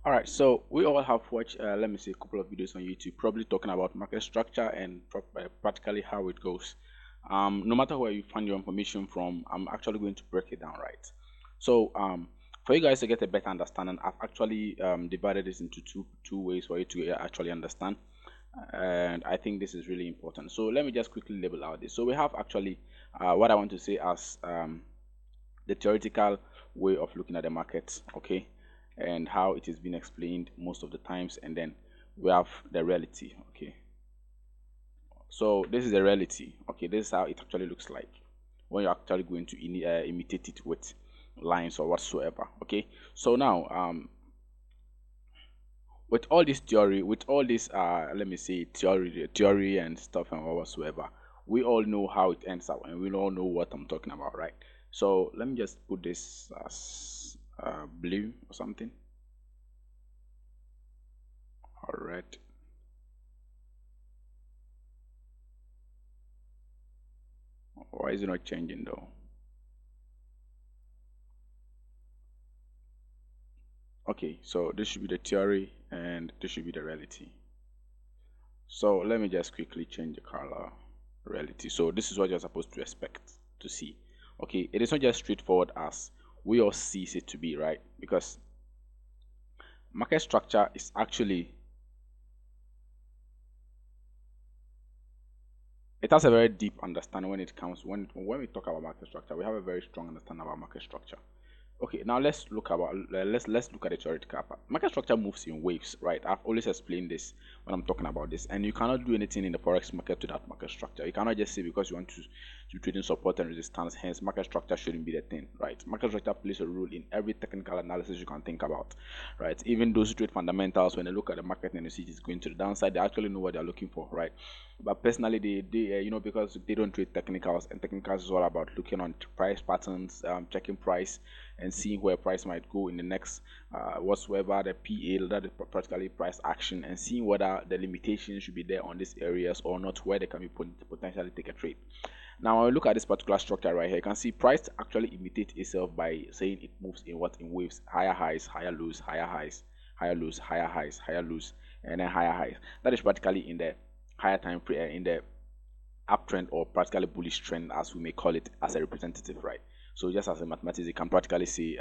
All right, so we all have watched, let me say, a couple of videos on YouTube, probably talking about market structure and practically how it goes. No matter where you find your information from, I'm actually going to break it down, right? So, for you guys to get a better understanding, I've actually divided this into two ways for you to actually understand, and I think this is really important. So, let me just quickly label out this. So, we have actually what I want to say as the theoretical way of looking at the market, okay, and how it is being explained most of the times, and then we have the reality, okay. So this is the reality, okay. This is how it actually looks like when you're actually going to imitate it with lines or whatsoever, okay. So now with all this theory, with all this let me say theory and stuff and whatsoever, we all know how it ends up and we all know what I'm talking about, right? So let me just put this as blue or something. All right. Why is it not changing though? Okay, so this should be the theory and this should be the reality. So let me just quickly change the color reality. So this is what you're supposed to expect to see. Okay, it is not just straightforward as we all see it to be, right? Because market structure is actually, it has a very deep understanding when it comes when we talk about market structure. We have a very strong understanding about market structure. Okay, now let's look at the theoretical part. Market structure moves in waves, right? I've always explained this when I'm talking about this, and you cannot do anything in the forex market without market structure. You cannot just say because you want to trade in support and resistance, hence market structure shouldn't be the thing, right? Market structure plays a role in every technical analysis you can think about, right? Even those who trade fundamentals, when they look at the market and they see it's going to the downside, they actually know what they're looking for, right? But personally, they because they don't trade technicals, and technicals is all about looking on price patterns, checking price and seeing where price might go in the next whatsoever the PA, that is practically price action, and seeing whether the limitations should be there on these areas or not, where they can be potentially take a trade. Now, when we look at this particular structure right here, you can see price actually imitates itself by saying it moves in waves, higher highs, higher lows, higher highs, higher lows, higher highs, higher lows, and then higher highs. That is practically in the higher time frame, in the uptrend or practically bullish trend, as we may call it, as a representative, right? So just as a mathematics, you can practically say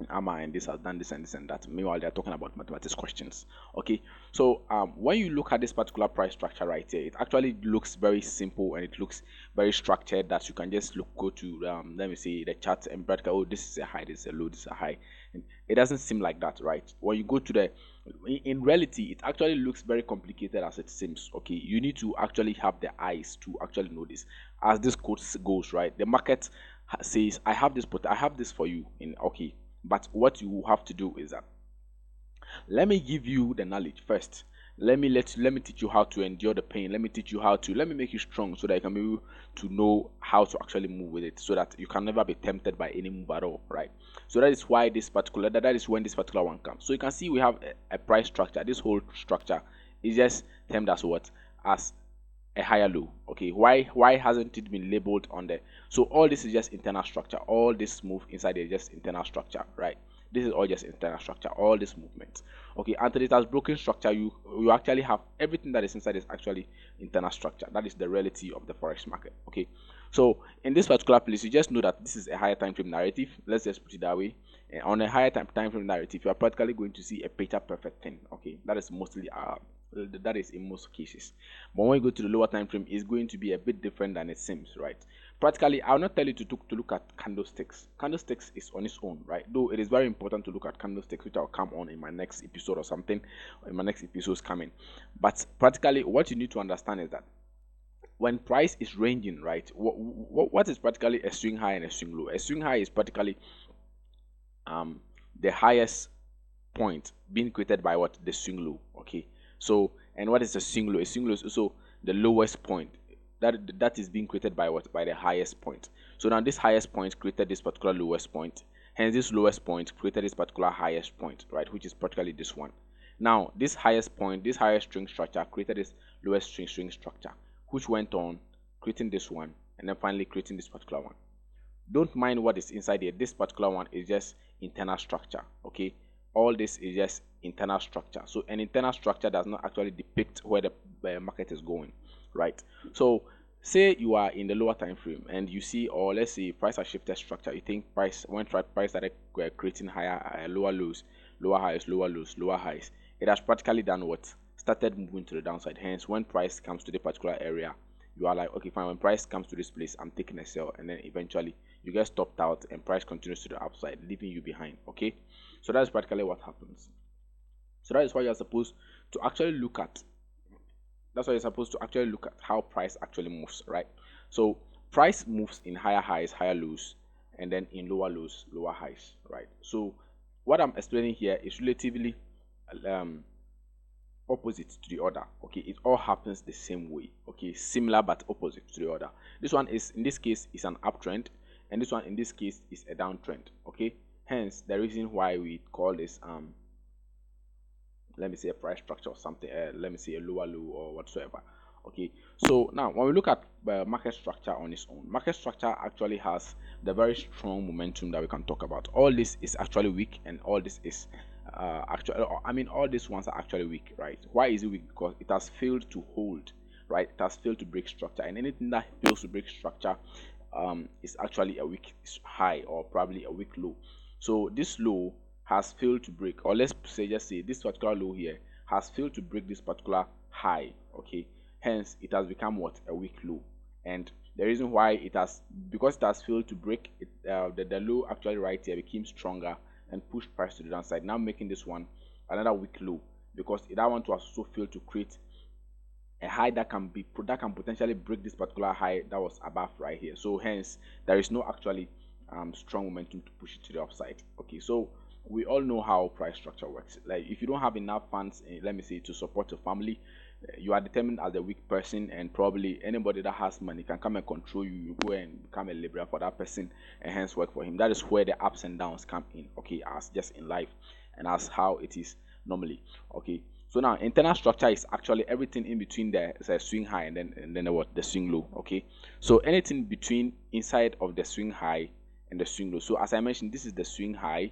Amma and this has done this and this and that. Meanwhile, they're talking about mathematics questions. Okay, so when you look at this particular price structure right here, it actually looks very simple and it looks very structured that you can just go to let me see the chart and practically, oh, this is a high, this is a low, this is a high. And it doesn't seem like that, right? When you go to the in reality, it actually looks very complicated as it seems. Okay, you need to actually have the eyes to actually know this. As this quote goes, right, the market says, I have this, but I have this for you in, okay, but what you have to do is that, let me give you the knowledge first. Let me teach you how to endure the pain. Let me make you strong so that you can be able to know how to actually move with it, so that you can never be tempted by any move at all, right? So that is why that is when this particular one comes. So you can see we have a price structure. This whole structure is just termed as what? As a higher low. Okay, why hasn't it been labeled on there? So all this is just internal structure. All this move inside is just internal structure, right? This is all just internal structure, all this movement. Okay, until it has broken structure, you actually have everything that is inside is actually internal structure. That is the reality of the forex market. Okay, so in this particular place, you just know that this is a higher time frame narrative. Let's just put it that way. On a higher time frame narrative, you are practically going to see a picture perfect thing. Okay, that is mostly that is in most cases. But when you go to the lower time frame, it's going to be a bit different than it seems, right? Practically, I'll not tell you to look at candlesticks. Candlesticks is on its own, right? Though it is very important to look at candlesticks, which I'll come on in my next episode or something, in my next episodes coming. But practically, what you need to understand is that when price is ranging, right, what is practically a swing high and a swing low? A swing high is practically um the highest point being created by what? The swing low. Okay, so and what is a swing low? A swing low is also the lowest point that is being created by what? By the highest point. So now this highest point created this particular lowest point, hence this lowest point created this particular highest point, right, which is practically this one. Now this highest point, this highest string structure created this lowest string structure, which went on creating this one, and then finally creating this particular one. Don't mind what is inside here. This particular one is just internal structure. Okay, all this is just internal structure. So an internal structure does not actually depict where the market is going, right? So say you are in the lower time frame and you see, or let's say price has shifted structure. You think price started creating higher lower lows, lower highs, lower lows, lower highs. It has practically done what? Started moving to the downside. Hence, when price comes to the particular area, you are like, okay, fine. When price comes to this place, I'm taking a sell, and then eventually you get stopped out, and price continues to the upside, leaving you behind. Okay, so that's practically what happens. So that is why you're supposed to actually look at. That's why you're supposed to actually look at how price actually moves, right? So price moves in higher highs, higher lows, and then in lower lows, lower highs, right? So what I'm explaining here is relatively um, opposite to the other. Okay, it all happens the same way. Okay, similar but opposite to the other. This one is, in this case, is an uptrend, and this one in this case is a downtrend. Okay, hence the reason why we call this let me say a price structure or something, let me say a lower low or whatsoever. Okay, so now when we look at market structure on its own, market structure actually has the very strong momentum that we can talk about. All this is actually weak, and all this is actually, I mean, all these ones are actually weak, right? Why is it weak? Because it has failed to hold, right? It has failed to break structure, and anything that fails to break structure is actually a weak high or probably a weak low. So this low has failed to break, or let's say, just say this particular low here has failed to break this particular high. Okay, hence it has become what? A weak low. And the reason why it has, because it has failed to break it, the low actually right here became stronger and pushed price to the downside, now making this one another weak low, because that one to also fail to create a high that can potentially break this particular high that was above right here. So hence there is no actually strong momentum to push it to the upside. Okay, so we all know how price structure works. Like if you don't have enough funds, let me say, to support your family, you are determined as a weak person, and probably anybody that has money can come and control you. You go and become a liberal for that person and hence work for him. That is where the ups and downs come in. Okay, as just in life and as how it is normally. Okay, so now internal structure is actually everything in between the swing high and then what, the swing low. Okay, so anything between inside of the swing high and the swing low. So as I mentioned, this is the swing high,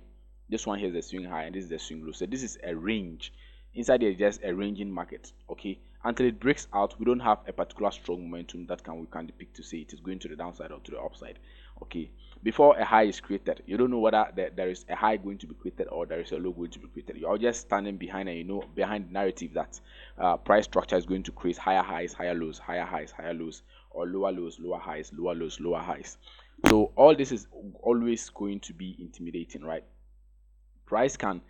this one here is the swing high, and this is the swing low. So this is a range. Inside there is just a ranging market. Okay, until it breaks out, we don't have a particular strong momentum that we can depict to say it is going to the downside or to the upside. Okay, before a high is created, you don't know whether there is a high going to be created or there is a low going to be created. You are just standing behind, and you know, behind the narrative that price structure is going to create higher highs, higher lows, higher highs, higher lows, or lower lows, lower highs, lower lows, lower highs. So all this is always going to be intimidating, right? Price can,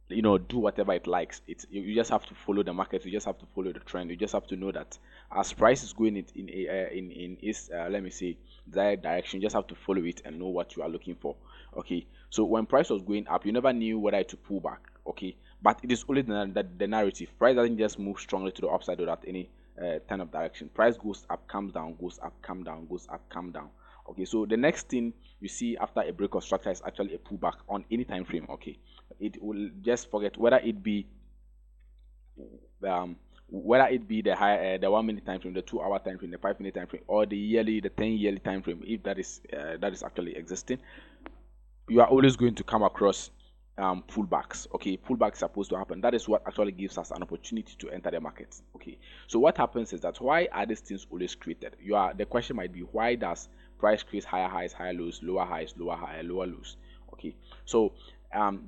do whatever it likes. You just have to follow the market. You just have to follow the trend. You just have to know that as price is going in its let me say desired direction, you just have to follow it and know what you are looking for. Okay, so when price was going up, you never knew whether to pull back. Okay, but it is only the narrative. Price doesn't just move strongly to the upside without any turn of direction. Price goes up, comes down, goes up, come down, goes up, come down. Okay, so the next thing you see after a break of structure is actually a pullback on any time frame. Okay, it will just forget whether it be the high the 1 minute time frame, the 2 hour time frame, the 5 minute time frame, or the yearly, the 10 yearly time frame. If that is actually existing, you are always going to come across pullbacks. Okay, pullbacks supposed to happen. That is what actually gives us an opportunity to enter the market. Okay, so what happens is that, why are these things always created? The question might be, why does price create higher highs, higher lows, lower highs, lower high, lower lows? Okay, so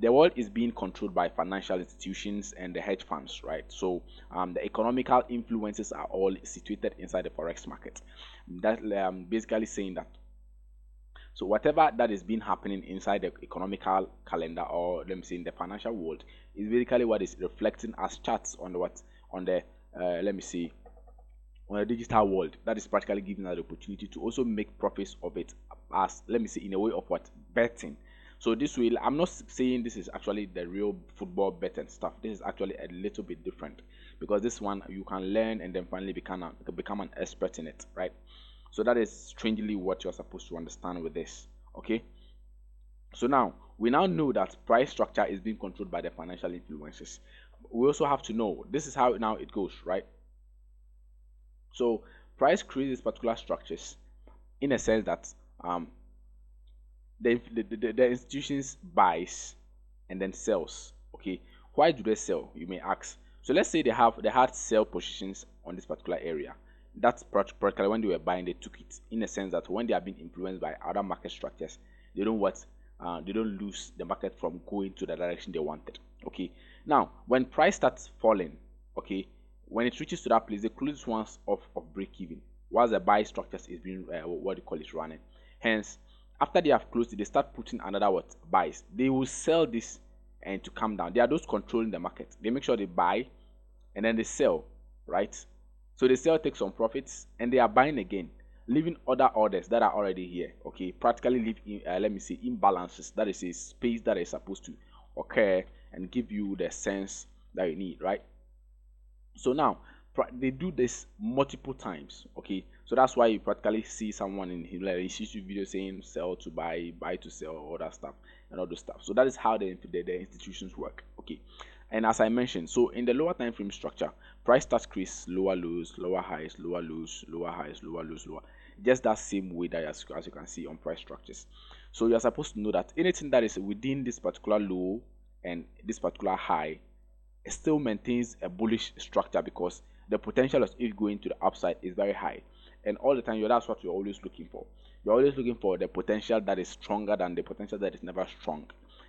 the world is being controlled by financial institutions and the hedge funds, right? So the economical influences are all situated inside the forex market. That's basically saying that, so whatever that is being happening inside the economical calendar, or let me say in the financial world, is basically what is reflecting as charts on the let me see, on a digital world. That is practically giving us the opportunity to also make profits of it, as, let me say, in a way of what, betting. So this way, I'm not saying this is actually the real football bet and stuff. This is actually a little bit different, because this one you can learn and then finally become an expert in it, right? So that is strangely what you're supposed to understand with this. Okay, so now we now know that price structure is being controlled by the financial influences. We also have to know this is how now it goes, right? So price creates particular structures in a sense that the institutions buys and then sells. Okay, Why do they sell, you may ask? So let's say they had sell positions on this particular area. That's practically when they were buying, they took it, in a sense that when they are being influenced by other market structures, they don't what they don't lose the market from going to the direction they wanted. Okay. Now, when price starts falling, okay, when it reaches to that place, they close once of break even, whilst the buy structures is being what do you call it, running. Hence, after they have closed it, they start putting another what buys. They will sell this and to come down. They are those controlling the market. They make sure they buy and then they sell, right? So they sell, take some profits, and they are buying again, leaving other orders that are already here. Okay, practically leave in, let me say, imbalances. That is a space that is supposed to occur and give you the sense that you need, right? So now they do this multiple times. Okay, so that's why you practically see someone in like his YouTube video saying sell to buy, buy to sell, all that stuff and all those stuff. So that is how the institutions work. Okay, and as I mentioned, so in the lower time frame structure, price starts crease, lower lows, lower highs, lower lows, lower highs, lower lows, lower, just that same way that as you can see on price structures. So you're supposed to know that anything that is within this particular low and this particular high, it still maintains a bullish structure, because the potential of it going to the upside is very high. And all the time, that's what you're always looking for. You're always looking for the potential that is stronger than the potential that is never strong.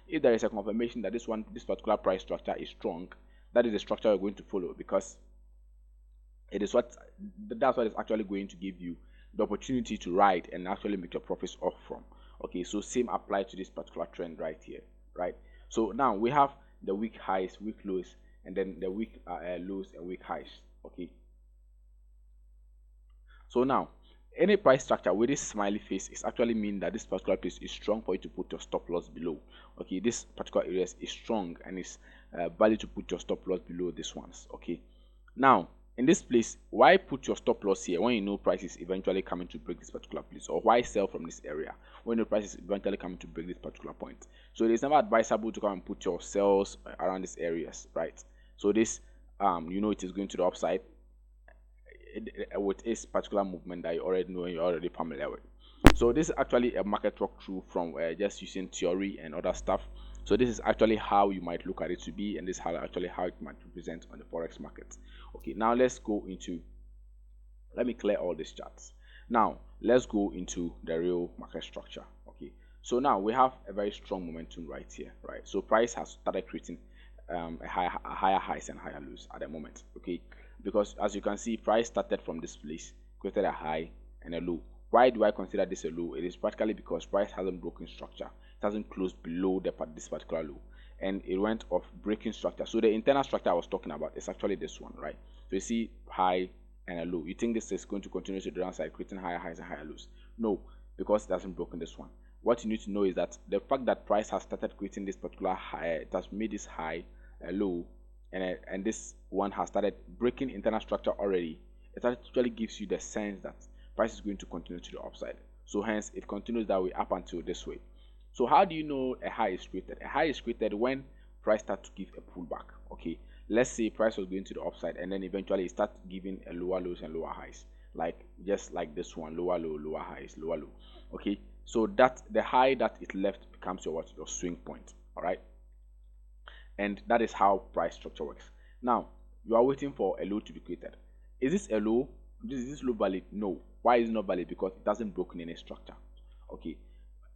If there is a confirmation that this particular price structure is strong, that is the structure you're going to follow, because it is that's what is actually going to give you the opportunity to ride and actually make your profits off from. Okay, so same apply to this particular trend right here, right? So now we have the weak highs, weak lows, and then the weak lows and weak highs. Okay, so now any price structure with this smiley face is actually mean that this particular place is strong for you to put your stop loss below. Okay, this particular area is strong and it's valid to put your stop loss below this ones. Okay, now in this place, why put your stop loss here when you know price is eventually coming to break this particular place, or why sell from this area when the price is eventually coming to break this particular point? So it is never advisable to come and put your sales around these areas, right? So this you know it is going to the upside with this particular movement that you already know and you're already familiar with. So this is actually a market walkthrough from just using theory and other stuff. So this is actually how you might look at it to be, and this is actually how it might represent on the forex market. Okay, now let's go into, let me clear all these charts. Now let's go into the real market structure. Okay, so now we have a very strong momentum right here, right? So price has started creating a higher highs and higher lows at the moment. Okay, because as you can see, price started from this place, created a high and a low. Why do I consider this a low? It is practically because price hasn't broken structure. It hasn't closed below this particular low, and it went off breaking structure. So the internal structure I was talking about is actually this one, right? So you see high and a low. You think this is going to continue to the downside, creating higher highs and higher lows? No, because it hasn't broken this one. What you need to know is that the fact that price has started creating this particular high, it has made this high a low, and this one has started breaking internal structure already. It actually gives you the sense that price is going to continue to the upside. So hence it continues that way up until this way. So how do you know a high is created? A high is created when price starts to give a pullback. Okay, let's say price was going to the upside and then eventually it starts giving a lower lows and lower highs, like just like this one, lower low, lower highs, lower low. Okay, so that the high that it left becomes your what, your swing point. All right, and that is how price structure works. Now you are waiting for a low to be created. Is this a low? Is this low valid? No. Why is it not valid? Because it doesn't broken any structure. Okay,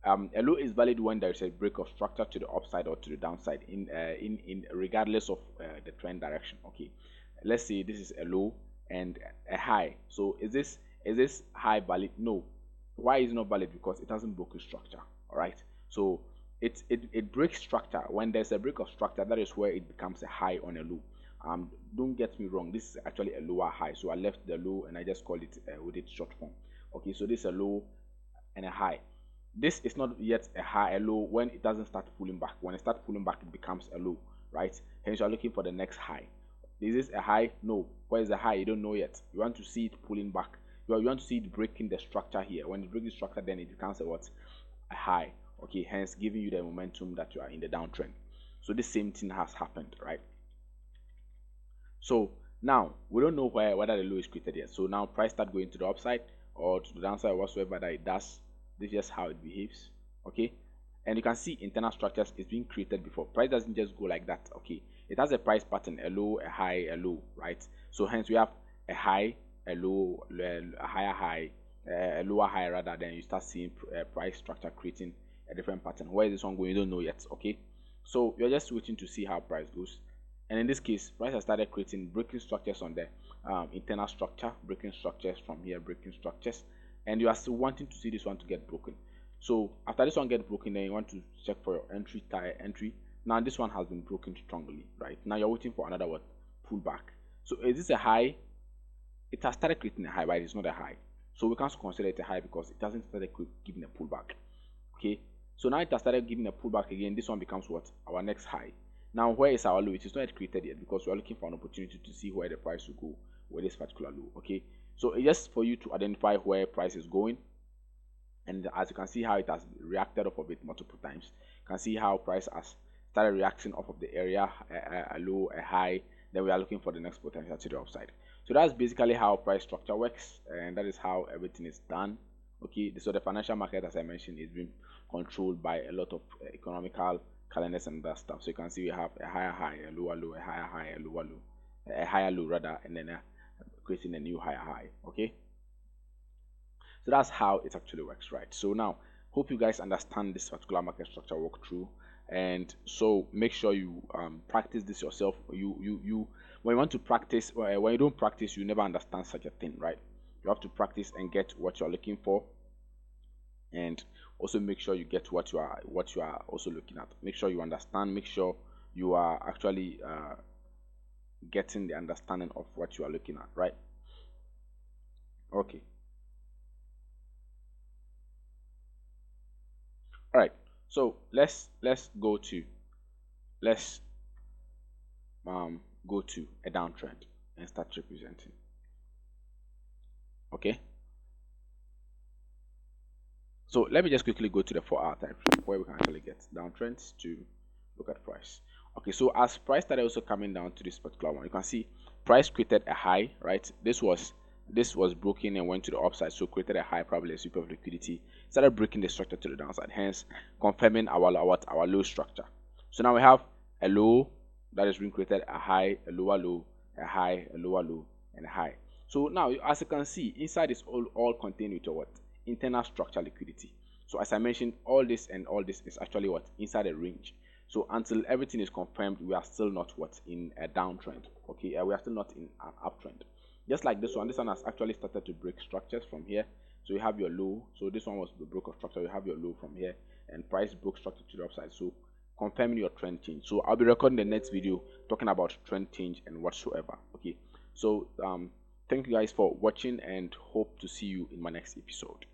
a low is valid when there is a break of structure to the upside or to the downside in regardless of the trend direction. Okay, let's say this is a low and a high. So is this high valid? No. Why is it not valid? Because it hasn't broken structure. All right, so it breaks structure. When there's a break of structure, that is where it becomes a high on a low. Don't get me wrong, this is actually a lower high, so I left the low and I just call it with its short form. Okay, so this is a low and a high. This is not yet a high, a low. When it doesn't start pulling back, when it starts pulling back, it becomes a low, right? Hence you are looking for the next high. Is this a high? No. Where is the high? You don't know yet. You want to see it pulling back. You want to see it breaking the structure here. When it breaks the structure, then it becomes a what? A high. Okay, hence giving you the momentum that you are in the downtrend. So the same thing has happened, right? So now we don't know whether the low is created yet. So now price start going to the upside or to the downside or whatsoever that it does. This is just how it behaves. Okay, and you can see internal structures is being created before. Price doesn't just go like that. Okay, it has a price pattern, a low, a high, a low, right? So hence we have a high, a low, a higher high, a lower high rather. Then you start seeing price structure creating a different pattern. Where is this one going? You don't know yet. Okay, so you're just waiting to see how price goes. And in this case, price has started creating breaking structures on the internal structure, breaking structures from here, breaking structures, and you are still wanting to see this one to get broken. So after this one gets broken, then you want to check for your entry. Now this one has been broken strongly, right? Now you're waiting for another what pullback. So is this a high? It has started creating a high, but it's not a high. So we can't consider it a high because it hasn't started giving a pullback. Okay. So now it has started giving a pullback again. This one becomes what? Our next high. Now where is our low? It is not yet created yet because we are looking for an opportunity to see where the price will go with this particular low. Okay. So it's just for you to identify where price is going. And as you can see how it has reacted off of it multiple times. You can see how price has started reacting off of the area, a low, a high. Then we are looking for the next potential to the upside. So that's basically how price structure works, and that is how everything is done. Okay, so the financial market, as I mentioned, is being controlled by a lot of economical calendars and that stuff. So you can see we have a higher high, a lower low, a higher high, a lower low, a higher low rather, and then creating a new higher high. Okay, so that's how it actually works, right? So now, hope you guys understand this particular market structure walkthrough, and so make sure you practice this yourself. You when you want to practice, when you don't practice, you never understand such a thing, right? You have to practice and get what you're looking for, and also make sure you get what you are also looking at. Make sure you understand. Make sure you are actually getting the understanding of what you are looking at, right? Okay. All right. So let's go to let's go to a downtrend and start representing. Okay. So let me just quickly go to the 4-hour time frame where we can actually get downtrends to look at price. Okay, so as price started also coming down to this particular one, you can see price created a high, right? This was broken and went to the upside, so created a high, probably a sweep of liquidity, started breaking the structure to the downside, hence confirming our low structure. So now we have a low that is being created, a high, a lower low, a high, a lower low, and a high. So now, as you can see, inside is all contained with what? Internal structure liquidity. So as I mentioned, all this and all this is actually what? Inside a range. So until everything is confirmed, we are still not what? In a downtrend. Okay, we are still not in an uptrend. Just like this one has actually started to break structures from here. So you have your low. So this one was the broke of structure. You have your low from here, and price broke structure to the upside. So confirming your trend change. So I'll be recording the next video talking about trend change and whatsoever. Okay. So thank you guys for watching, and hope to see you in my next episode.